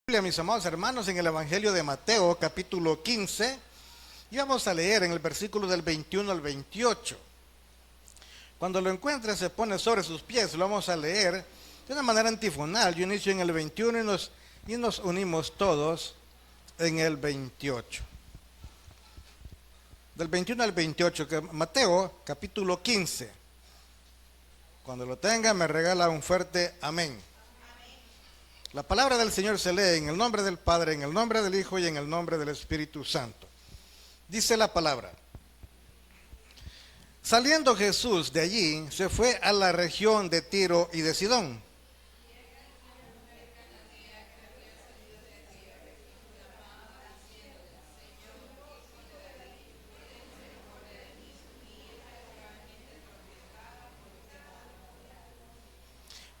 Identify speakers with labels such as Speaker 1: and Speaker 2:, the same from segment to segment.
Speaker 1: Mis amados hermanos, en el Evangelio de Mateo, capítulo 15, y vamos a leer en el versículo del 21 al 28. Cuando lo encuentre, se pone sobre sus pies, lo vamos a leer de una manera antifonal. Yo inicio en el 21 y nos unimos todos en el 28. Del 21 al 28, Mateo, capítulo 15. Cuando lo tenga, me regala un fuerte amén. La palabra del Señor se lee en el nombre del Padre, en el nombre del Hijo y en el nombre del Espíritu Santo. Dice la palabra: saliendo Jesús de allí, se fue a la región de Tiro y de Sidón.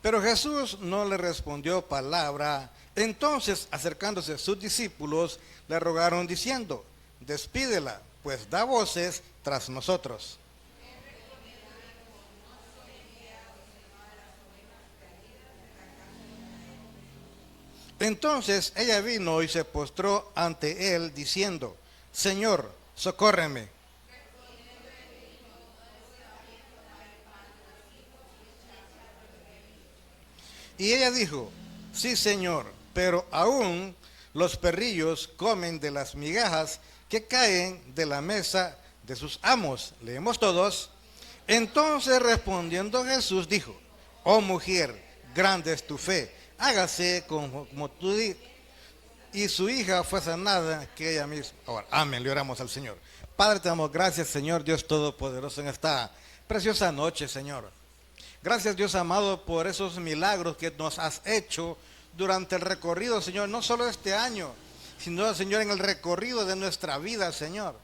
Speaker 1: Pero Jesús no le respondió palabra. Entonces, acercándose a sus discípulos, le rogaron diciendo: despídela, pues da voces tras nosotros. Entonces ella vino y se postró ante él, diciendo: Señor, socórreme. Y ella dijo: sí, Señor, pero aún los perrillos comen de las migajas que caen de la mesa de sus amos. Leemos todos. Entonces respondiendo Jesús dijo: oh mujer, grande es tu fe, hágase como tú dices. Y su hija fue sanada que ella misma. Ahora, amén, le oramos al Señor. Padre, te damos gracias, Señor Dios Todopoderoso, en esta preciosa noche, Señor. Gracias, Dios amado, por esos milagros que nos has hecho durante el recorrido, Señor, no solo este año, sino, Señor, en el recorrido de nuestra vida, Señor.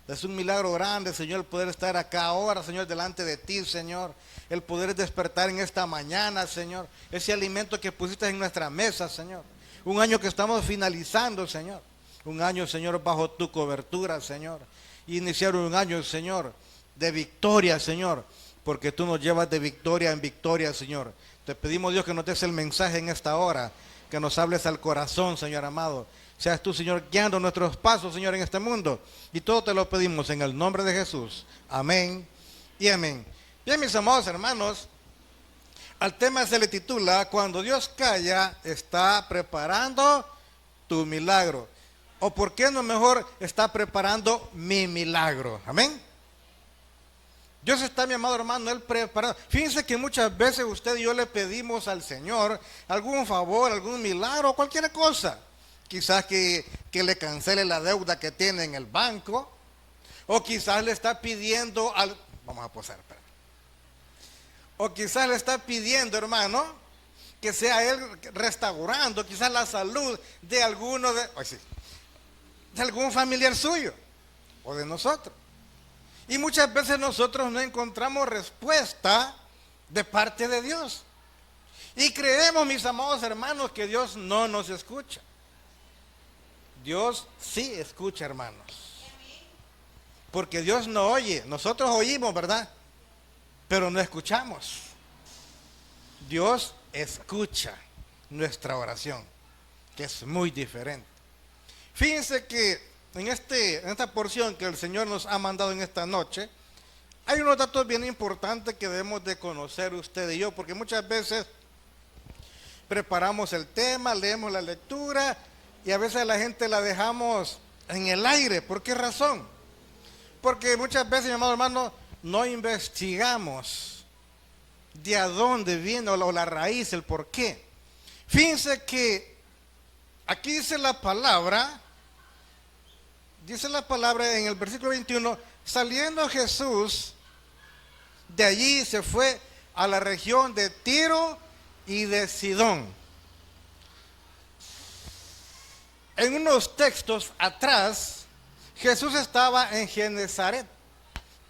Speaker 1: Es un milagro grande, Señor, el poder estar acá ahora, Señor, delante de ti, Señor. El poder despertar en esta mañana, Señor. Ese alimento que pusiste en nuestra mesa, Señor. Un año que estamos finalizando, Señor. Un año, Señor, bajo tu cobertura, Señor. Y iniciar un año, Señor, de victoria, Señor. Porque tú nos llevas de victoria en victoria, Señor. Te pedimos, Dios, que nos des el mensaje en esta hora, que nos hables al corazón, Señor amado. Seas tú, Señor, guiando nuestros pasos, Señor, en este mundo. Y todo te lo pedimos en el nombre de Jesús. Amén y amén. Bien, mis amados hermanos, al tema se le titula: cuando Dios calla, está preparando tu milagro. O por qué no mejor, está preparando mi milagro. Amén. Dios está, mi amado hermano, Él preparado. Fíjense que muchas veces usted y yo le pedimos al Señor algún favor, algún milagro, cualquier cosa. Quizás que le cancele la deuda que tiene en el banco. O quizás le está pidiendo vamos a posar, espera. O quizás le está pidiendo, hermano, que sea Él restaurando quizás la salud de alguno de algún familiar suyo o de nosotros. Y muchas veces nosotros no encontramos respuesta de parte de Dios. Y creemos, mis amados hermanos, que Dios no nos escucha. Dios sí escucha, hermanos. Porque Dios no oye. Nosotros oímos, ¿verdad? Pero no escuchamos. Dios escucha nuestra oración, que es muy diferente. Fíjense que en esta porción que el Señor nos ha mandado en esta noche, hay unos datos bien importantes que debemos de conocer usted y yo, porque muchas veces preparamos el tema, leemos la lectura y a veces la gente la dejamos en el aire. ¿Por qué razón? Porque muchas veces, mi amado hermano, no investigamos de a dónde viene o la raíz, el por qué. Fíjense que aquí dice la palabra en el versículo 21, saliendo Jesús de allí se fue a la región de Tiro y de Sidón. En unos textos atrás, Jesús estaba en Genezaret,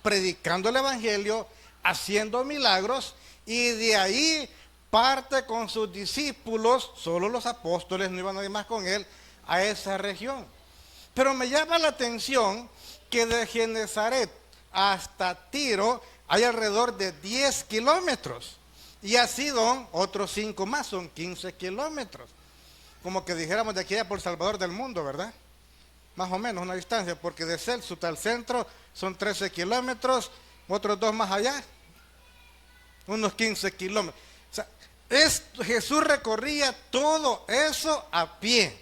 Speaker 1: predicando el evangelio, haciendo milagros, y de ahí parte con sus discípulos, solo los apóstoles, no iba nadie más con él, a esa región. Pero me llama la atención que de Genezaret hasta Tiro hay alrededor de 10 kilómetros. Y a Sidón otros 5 más, son 15 kilómetros. como que dijéramos de aquí a por Salvador del mundo, ¿verdad? Más o menos una distancia, porque de Celso al centro son 13 kilómetros, otros 2 más allá, unos 15 kilómetros. O sea, Jesús recorría todo eso a pie,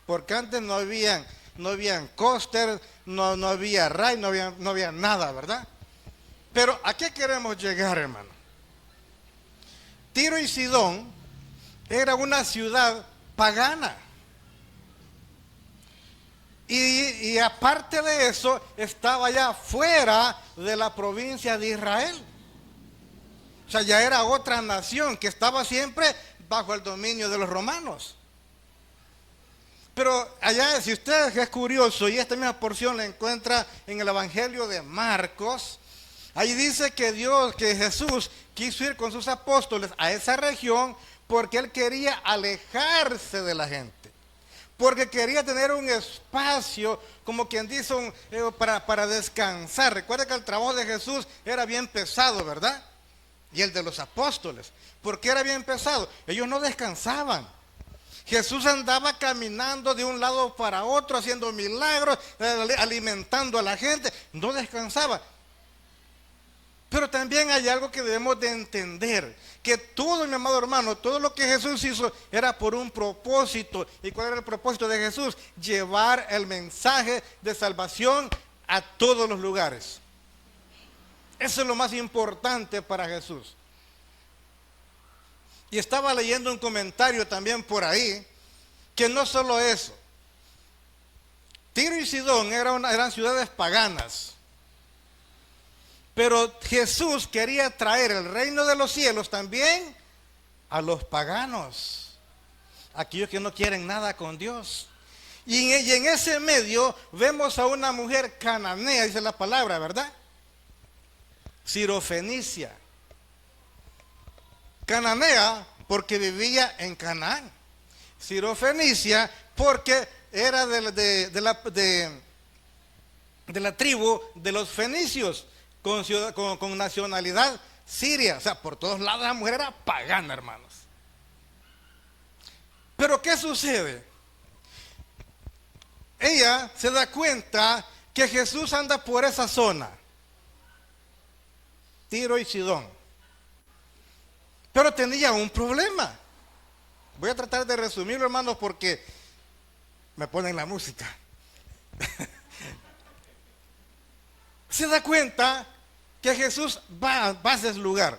Speaker 1: porque antes no habían coaster, no había ray, no había nada, ¿verdad? Pero ¿a qué queremos llegar, hermano? Tiro y Sidón era una ciudad pagana. Y aparte de eso, estaba ya fuera de la provincia de Israel. O sea, ya era otra nación que estaba siempre bajo el dominio de los romanos. Pero allá, si usted es curioso, y esta misma porción la encuentra en el Evangelio de Marcos, ahí dice que Jesús quiso ir con sus apóstoles a esa región porque él quería alejarse de la gente. Porque quería tener un espacio, como quien dice, para descansar. Recuerda que el trabajo de Jesús era bien pesado, ¿verdad? Y el de los apóstoles. ¿Por qué era bien pesado? Ellos no descansaban. Jesús andaba caminando de un lado para otro, haciendo milagros, alimentando a la gente. No descansaba. Pero también hay algo que debemos de entender, que todo, mi amado hermano, todo lo que Jesús hizo era por un propósito. ¿Y cuál era el propósito de Jesús? Llevar el mensaje de salvación a todos los lugares. Eso es lo más importante para Jesús. Y estaba leyendo un comentario también por ahí, que no solo eso. Tiro y Sidón eran ciudades paganas. Pero Jesús quería traer el reino de los cielos también a los paganos, aquellos que no quieren nada con Dios. Y en ese medio vemos a una mujer cananea, dice la palabra, ¿verdad? Sirofenicia. Cananea porque vivía en Canaán. Sirofenicia porque era de la tribu de los fenicios. Con nacionalidad siria. O sea, por todos lados la mujer era pagana, hermanos. Pero ¿qué sucede? Ella se da cuenta que Jesús anda por esa zona, Tiro y Sidón. Pero tenía un problema. Voy a tratar de resumirlo, hermanos, porque me ponen la música. Se da cuenta que Jesús va a ese lugar.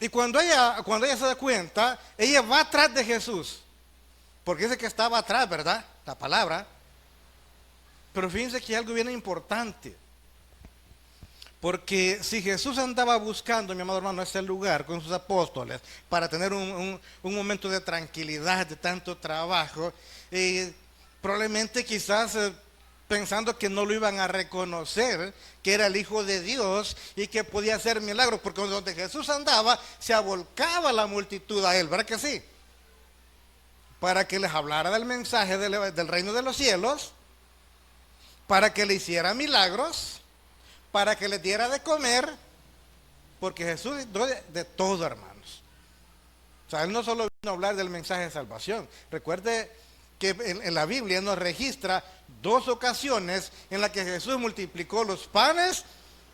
Speaker 1: Y cuando ella se da cuenta, ella va atrás de Jesús. Porque dice que estaba atrás, ¿verdad? La palabra. Pero fíjense que hay algo bien importante. Porque si Jesús andaba buscando, mi amado hermano, ese lugar con sus apóstoles para tener un momento de tranquilidad, de tanto trabajo, probablemente quizás pensando que no lo iban a reconocer, que era el Hijo de Dios y que podía hacer milagros, porque donde Jesús andaba se avolcaba la multitud a él, ¿verdad que sí? Para que les hablara del mensaje del reino de los cielos, para que le hiciera milagros, para que les diera de comer, porque Jesús dio de todo, hermanos. O sea, él no solo vino a hablar del mensaje de salvación. Recuerde que en la Biblia nos registra 2 ocasiones en las que Jesús multiplicó los panes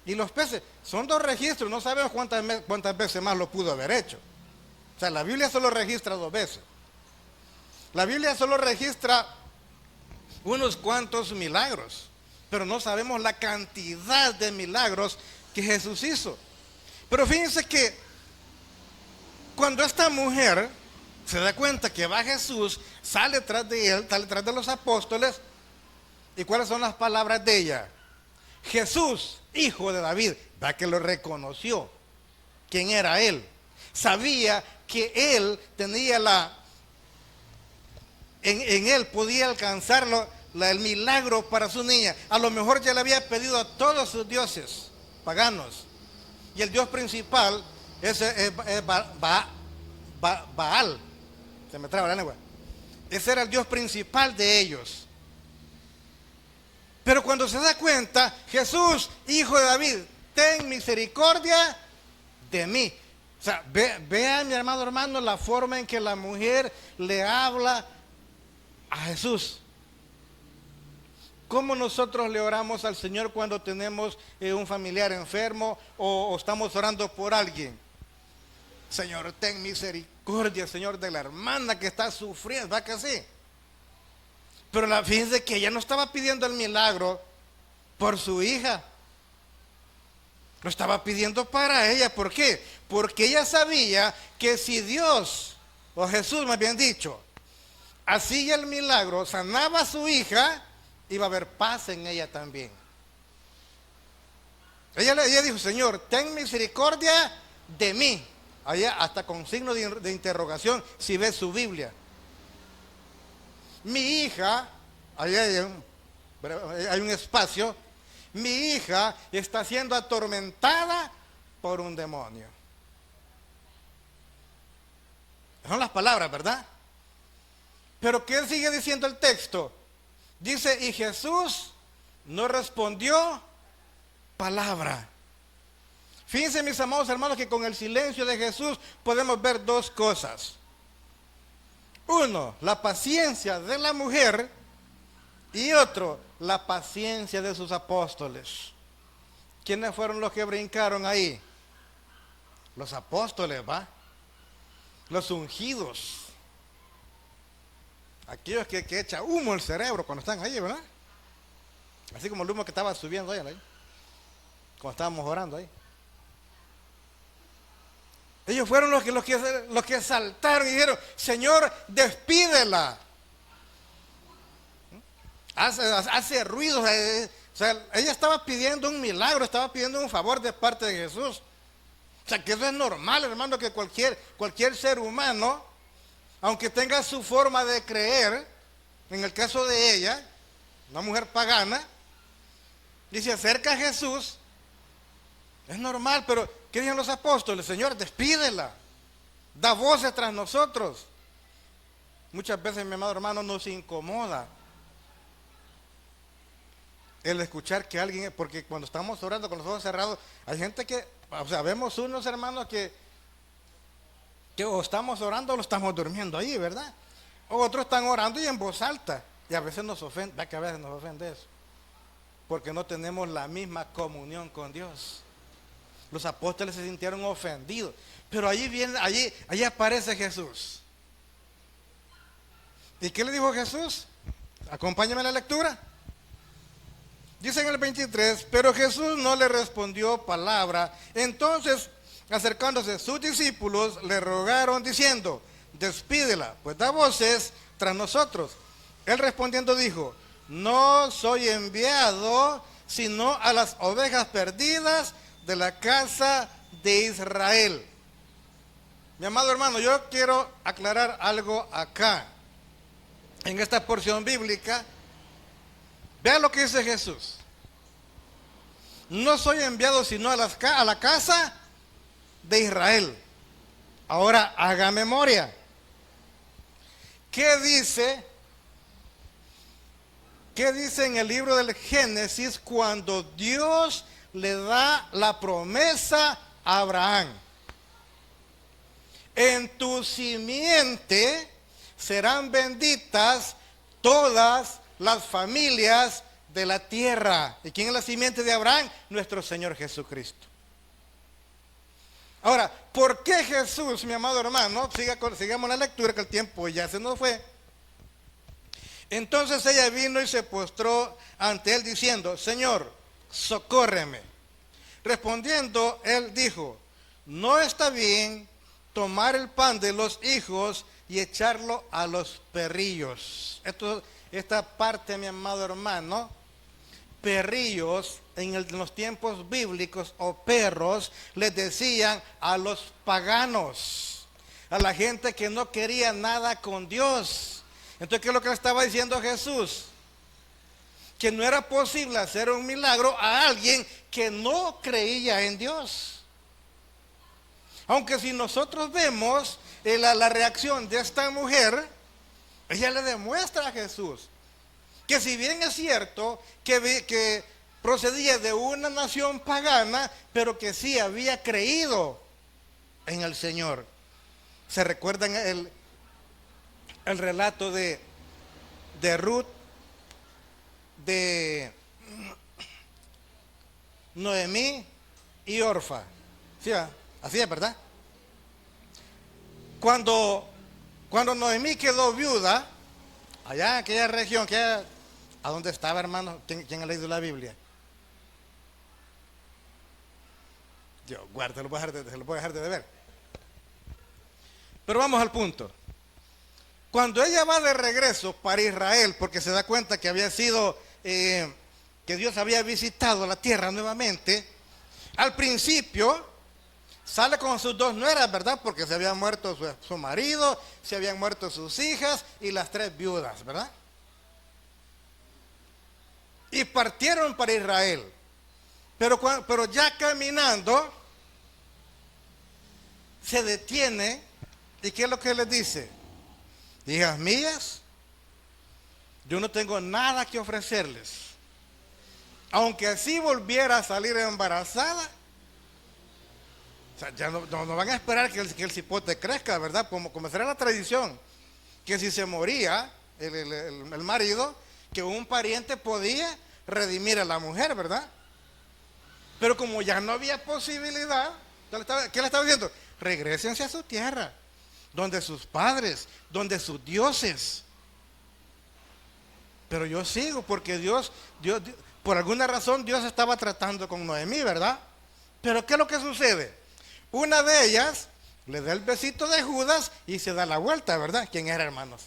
Speaker 1: y los peces. Son 2 registros, no sabemos cuántas veces más lo pudo haber hecho. O sea, la Biblia solo registra 2 veces. La Biblia solo registra unos cuantos milagros, pero no sabemos la cantidad de milagros que Jesús hizo. Pero fíjense que cuando esta mujer se da cuenta que va Jesús, sale tras de él, sale tras de los apóstoles. ¿Y cuáles son las palabras de ella? Jesús, hijo de David, va que lo reconoció. ¿Quién era él? Sabía que él tenía en él podía alcanzarlo el milagro para su niña. A lo mejor ya le había pedido a todos sus dioses paganos. Y el dios principal es Baal. Se me traba la lengua. Ese era el dios principal de ellos. Pero cuando se da cuenta, Jesús, hijo de David, ten misericordia de mí. sea, vea mi amado hermano la forma en que la mujer le habla a Jesús. ¿Cómo nosotros le oramos al Señor cuando tenemos un familiar enfermo o estamos orando por alguien? Señor, ten misericordia, Señor, de la hermana que está sufriendo, ¿va que sí? Pero fíjense que ella no estaba pidiendo el milagro por su hija. Lo estaba pidiendo para ella. ¿Por qué? Porque ella sabía que si Dios, o Jesús más bien dicho, hacía el milagro, sanaba a su hija, iba a haber paz en ella también. Ella dijo, Señor, ten misericordia de mí. Allá hasta con signo de interrogación, si ves su Biblia. Mi hija, allá hay un espacio, mi hija está siendo atormentada por un demonio. Son las palabras, ¿verdad? Pero ¿qué sigue diciendo el texto? Dice, y Jesús no respondió palabra. Fíjense, mis amados hermanos, que con el silencio de Jesús podemos ver dos cosas. Uno, la paciencia de la mujer, y otro, la paciencia de sus apóstoles. ¿Quiénes fueron los que brincaron ahí? Los apóstoles, ¿va? Los ungidos. Aquellos que echa humo el cerebro cuando están ahí, ¿verdad? Así como el humo que estaba subiendo ahí, cuando estábamos orando ahí. Ellos fueron los que saltaron y dijeron, Señor, despídela. Hace ruido. O sea, ella estaba pidiendo un milagro, estaba pidiendo un favor de parte de Jesús. O sea, que eso es normal, hermano, que cualquier ser humano, aunque tenga su forma de creer, en el caso de ella, una mujer pagana, y se acerca a Jesús, es normal, pero ¿qué dicen los apóstoles? Señor, despídela, da voces tras nosotros. Muchas veces, mi amado hermano, nos incomoda el escuchar que alguien, porque cuando estamos orando con los ojos cerrados, hay gente que, o sea, vemos unos hermanos que o estamos orando o lo estamos durmiendo ahí, ¿verdad? O otros están orando y en voz alta, y a veces nos ofende, va que a veces nos ofende eso, porque no tenemos la misma comunión con Dios. Los apóstoles se sintieron ofendidos, pero allí aparece Jesús. ¿Y qué le dijo Jesús? Acompáñame a la lectura. Dice en el 23, pero Jesús no le respondió palabra. Entonces, acercándose sus discípulos, le rogaron diciendo, despídela, pues da voces tras nosotros. Él respondiendo dijo, no soy enviado sino a las ovejas perdidas de la casa de Israel. Mi amado hermano, yo quiero aclarar algo acá. En esta porción bíblica, vea lo que dice Jesús. No soy enviado sino a la casa de Israel. Ahora haga memoria. ¿Qué dice en el libro del Génesis cuando Dios le da la promesa a Abraham? En tu simiente serán benditas todas las familias de la tierra. ¿Y quién es la simiente de Abraham? Nuestro Señor Jesucristo. Ahora, ¿por qué Jesús, mi amado hermano? Sigamos la lectura, que el tiempo ya se nos fue. Entonces ella vino y se postró ante él diciendo, Señor, socórreme. Respondiendo, él dijo, no está bien tomar el pan de los hijos y echarlo a los perrillos. Esta parte, mi amado hermano, perrillos en los tiempos bíblicos o perros les decían a los paganos, a la gente que no quería nada con Dios. Entonces, ¿qué es lo que le estaba diciendo Jesús? Que no era posible hacer un milagro a alguien que no creía en Dios. Aunque si nosotros vemos la reacción de esta mujer, ella le demuestra a Jesús que si bien es cierto que procedía de una nación pagana, pero que sí había creído en el Señor. ¿Se recuerdan el relato de Ruth, de Noemí y Orfa? ¿Sí, así es, verdad? Cuando Noemí quedó viuda, allá en aquella región, ¿a dónde estaba, hermano? ¿Quién ha leído la Biblia? Dios, guarda, se lo voy a dejar de ver. Pero vamos al punto. Cuando ella va de regreso para Israel, porque se da cuenta que había sido, que Dios había visitado la tierra nuevamente, al principio sale con sus dos nueras, ¿verdad? Porque se había muerto su marido, se habían muerto sus hijas y las 3 viudas, ¿verdad? Y partieron para Israel. Pero ya caminando, se detiene. ¿Y qué es lo que les dice? Hijas mías, yo no tengo nada que ofrecerles. Aunque así volviera a salir embarazada, o sea, ya no van a esperar que el cipote crezca, ¿verdad? Como será la tradición, que si se moría el marido, que un pariente podía redimir a la mujer, ¿verdad? Pero como ya no había posibilidad, ¿qué le estaba diciendo? Regrésense a su tierra, donde sus padres, donde sus dioses. Pero yo sigo, porque Dios, por alguna razón Dios estaba tratando con Noemí, ¿verdad? Pero ¿qué es lo que sucede? Una de ellas le da el besito de Judas y se da la vuelta, ¿verdad? ¿Quién era, hermanos?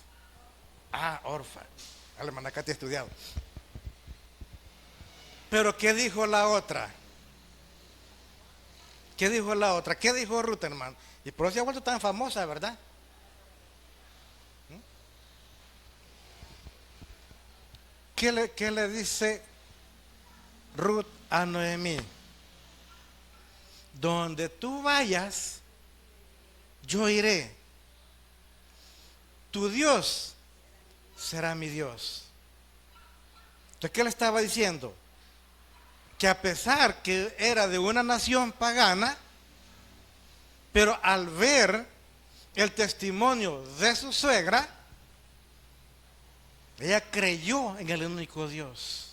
Speaker 1: Orfa. La hermana Katy ha estudiado. Pero ¿qué dijo la otra? ¿Qué dijo la otra? ¿Qué dijo Ruth, hermano? Y por eso se ha vuelto tan famosa, ¿verdad? ¿Qué le dice Ruth a Noemí? Donde tú vayas, yo iré. Tu Dios será mi Dios. Entonces, ¿qué le estaba diciendo? Que a pesar que era de una nación pagana, pero al ver el testimonio de su suegra, ella creyó en el único Dios.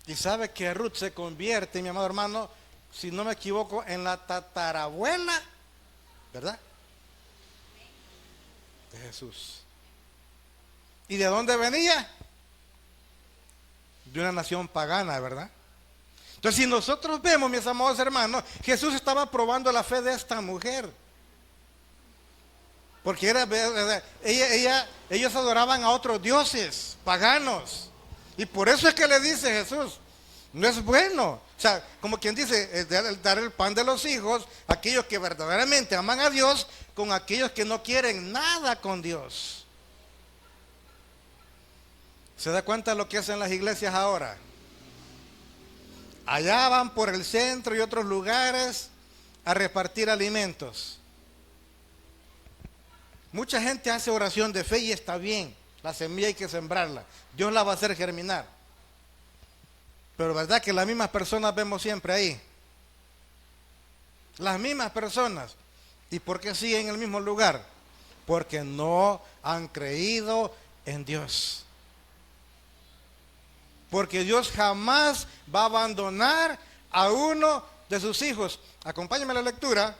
Speaker 1: Y sabe que Ruth se convierte, mi amado hermano, si no me equivoco, en la tatarabuela, ¿verdad? De Jesús. ¿Y de dónde venía? De una nación pagana, ¿verdad? Entonces, si nosotros vemos, mis amados hermanos, Jesús estaba probando la fe de esta mujer. Porque ellos adoraban a otros dioses paganos. Y por eso es que le dice Jesús, no es bueno. O sea, como quien dice, es dar el pan de los hijos a aquellos que verdaderamente aman a Dios con aquellos que no quieren nada con Dios. ¿Se da cuenta de lo que hacen las iglesias ahora? Allá van por el centro y otros lugares a repartir alimentos. Mucha gente hace oración de fe y está bien. La semilla hay que sembrarla. Dios la va a hacer germinar. Pero verdad que las mismas personas vemos siempre ahí. Las mismas personas. ¿Y por qué siguen en el mismo lugar? Porque no han creído en Dios. Porque Dios jamás va a abandonar a uno de sus hijos. Acompáñame a la lectura.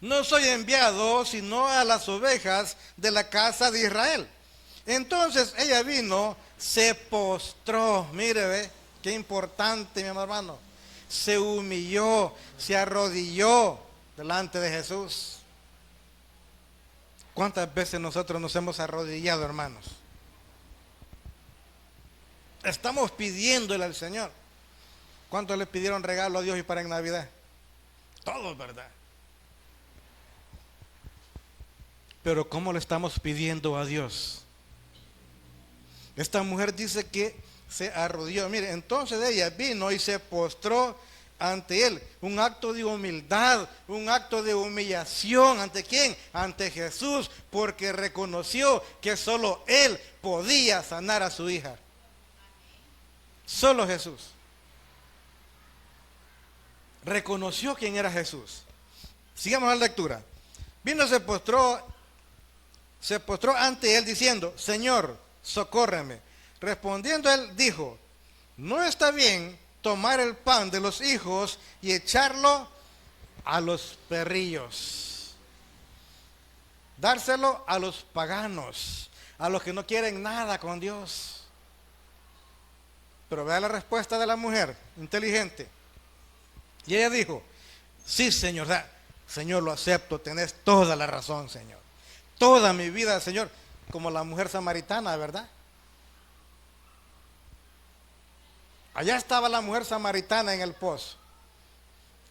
Speaker 1: No soy enviado sino a las ovejas de la casa de Israel. Entonces ella vino, se postró, mire, ve, qué importante, mi hermano. Se humilló, se arrodilló delante de Jesús. ¿Cuántas veces nosotros nos hemos arrodillado, hermanos? Estamos pidiéndole al Señor. ¿Cuántos le pidieron regalo a Dios y para en Navidad? Todos, ¿verdad? Pero ¿cómo le estamos pidiendo a Dios? Esta mujer dice que se arrodilló. Mire, entonces ella vino y se postró ante él. Un acto de humildad, un acto de humillación. ¿Ante quién? Ante Jesús, porque reconoció que solo él podía sanar a su hija. Solo Jesús. reconoció quién era Jesús. Sigamos la lectura. Vino, se postró ante él diciendo: Señor, socórreme. Respondiendo él, dijo: no está bien tomar el pan de los hijos y echarlo a los perrillos. Dárselo a los paganos, a los que no quieren nada con Dios. Pero vea la respuesta de la mujer, inteligente. Y ella dijo: sí, Señor, Señor, lo acepto, tenés toda la razón, Señor. Toda mi vida, Señor, como la mujer samaritana, ¿verdad? Allá estaba la mujer samaritana en el pozo.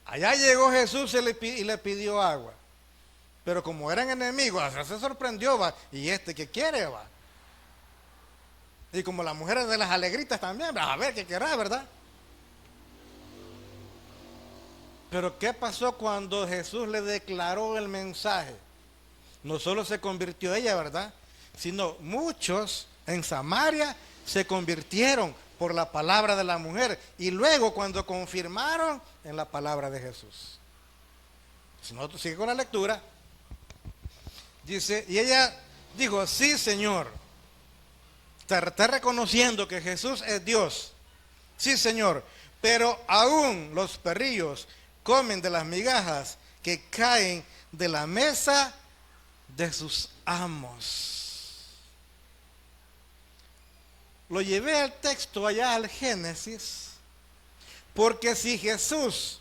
Speaker 1: Allá llegó Jesús y le pidió agua. Pero como eran enemigos, se sorprendió, va. ¿Y este qué quiere, va? Y como las mujeres de las alegritas también, va a ver qué querrá, ¿verdad? Pero ¿qué pasó cuando Jesús le declaró el mensaje? No solo se convirtió ella, ¿verdad? Sino muchos en Samaria se convirtieron por la palabra de la mujer. Y luego cuando confirmaron en la palabra de Jesús. Si nosotros sigue con la lectura. Dice, y ella dijo: sí, Señor. Está reconociendo que Jesús es Dios. Sí, Señor. Pero aún los perrillos comen de las migajas que caen de la mesa de sus amos. Lo llevé al texto allá al Génesis, porque si Jesús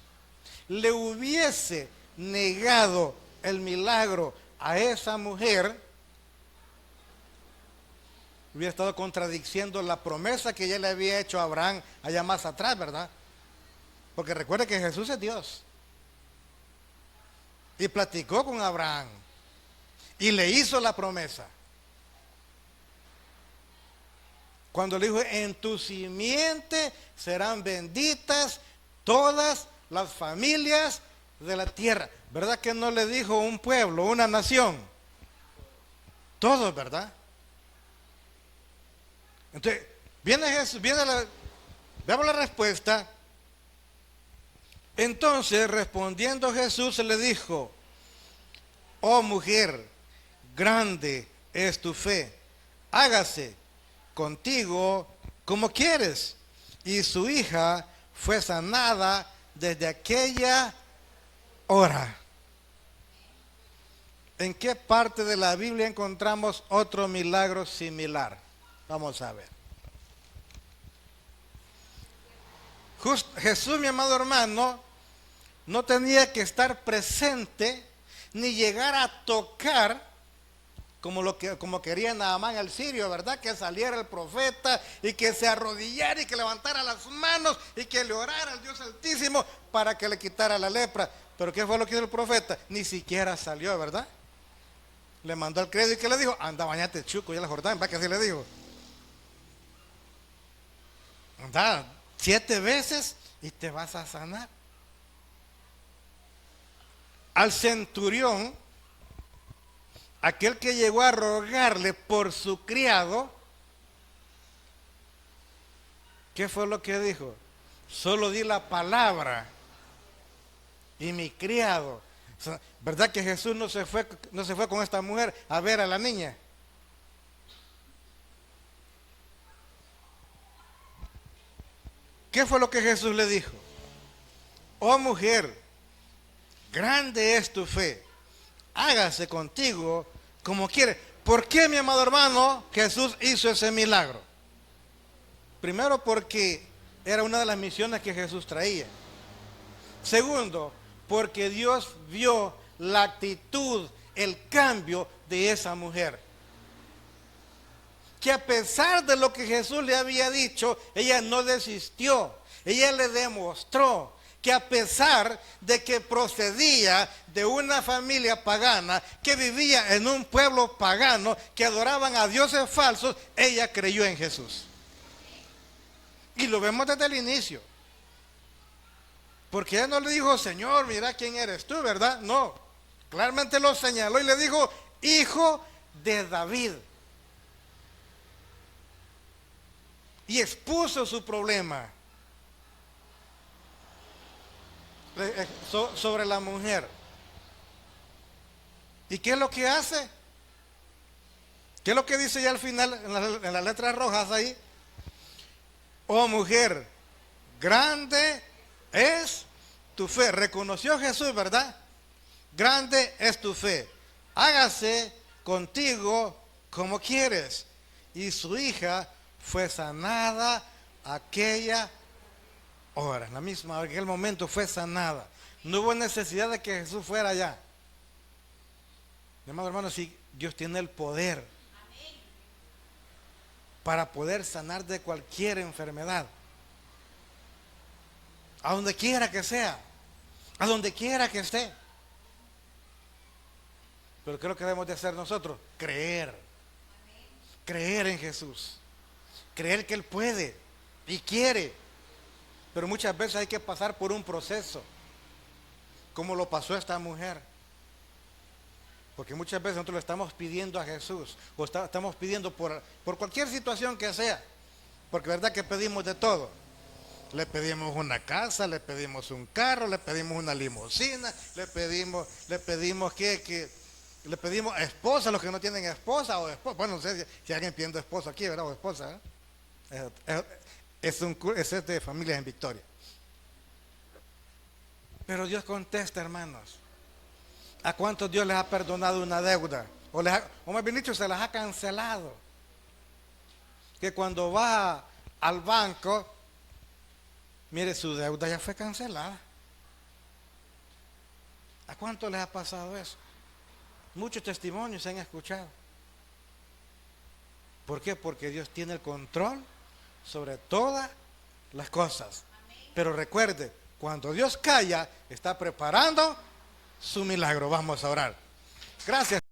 Speaker 1: le hubiese negado el milagro a esa mujer, hubiera estado contradiciendo la promesa que ella le había hecho a Abraham allá más atrás, ¿verdad? Porque recuerde que Jesús es Dios. Y platicó con Abraham. Y le hizo la promesa. Cuando le dijo: en tu simiente serán benditas todas las familias de la tierra. ¿Verdad que no le dijo un pueblo, una nación? Todos, ¿verdad? Entonces, viene Jesús, veamos la respuesta. Entonces, respondiendo Jesús, le dijo: oh mujer, grande es tu fe, hágase contigo como quieres. Y su hija fue sanada desde aquella hora. ¿En qué parte de la Biblia encontramos otro milagro similar? Vamos a ver. Jesús, mi amado hermano, no tenía que estar presente ni llegar a tocar como quería Naamán el sirio, ¿verdad? Que saliera el profeta y que se arrodillara y que levantara las manos y que le orara al Dios Altísimo para que le quitara la lepra. Pero ¿qué fue lo que hizo el profeta? Ni siquiera salió, ¿verdad? Le mandó al crédito y ¿qué le dijo? Anda, bañate, chuco, y a la Jordán, ¿para qué así le dijo? Anda 7 veces y te vas a sanar. Al centurión, aquel que llegó a rogarle por su criado, ¿qué fue lo que dijo? Solo di la palabra y mi criado. ¿Verdad que Jesús no se fue con esta mujer a ver a la niña? ¿Qué fue lo que Jesús le dijo? Oh mujer, grande es tu fe, hágase contigo como quiere. ¿Por qué, mi amado hermano, Jesús hizo ese milagro? Primero, porque era una de las misiones que Jesús traía. Segundo, porque Dios vio la actitud, el cambio de esa mujer. Que a pesar de lo que Jesús le había dicho, ella no desistió. Ella le demostró que a pesar de que procedía de una familia pagana, que vivía en un pueblo pagano, que adoraban a dioses falsos, ella creyó en Jesús. Y lo vemos desde el inicio. Porque ella no le dijo: Señor, mira quién eres tú, ¿verdad? No, claramente lo señaló y le dijo: hijo de David. Y expuso su problema. sobre la mujer. ¿Y qué es lo que hace? ¿Qué es lo que dice ya al final en las letras rojas ahí? Oh mujer, grande es tu fe. Reconoció Jesús, ¿verdad? Grande es tu fe. Hágase contigo como quieres. Y su hija fue sanada aquella hora. En la misma hora, en aquel momento fue sanada. No hubo necesidad de que Jesús fuera allá. Mi amado hermano, si Dios tiene el poder para poder sanar de cualquier enfermedad, a donde quiera que sea, a donde quiera que esté. Pero ¿qué es lo que debemos de hacer nosotros? Creer. Creer en Jesús. Creer que Él puede y quiere. Pero muchas veces hay que pasar por un proceso, como lo pasó esta mujer. Porque muchas veces nosotros le estamos pidiendo a Jesús, o estamos pidiendo por cualquier situación que sea. Porque verdad que pedimos de todo. Le pedimos una casa, le pedimos un carro, le pedimos una limusina, le pedimos que le pedimos esposa a los que no tienen esposa o esposa. Bueno, no sé si alguien pidiendo esposo aquí, ¿verdad? O esposa, ¿eh? Es de familias en Victoria. Pero Dios contesta, hermanos. ¿A cuántos Dios les ha perdonado una deuda? O más bien dicho, se las ha cancelado. Que cuando va al banco, mire, su deuda ya fue cancelada. ¿A cuántos les ha pasado eso? Muchos testimonios se han escuchado. ¿Por qué? Porque Dios tiene el control sobre todas las cosas. Pero recuerde, cuando Dios calla, está preparando su milagro. Vamos a orar. Gracias.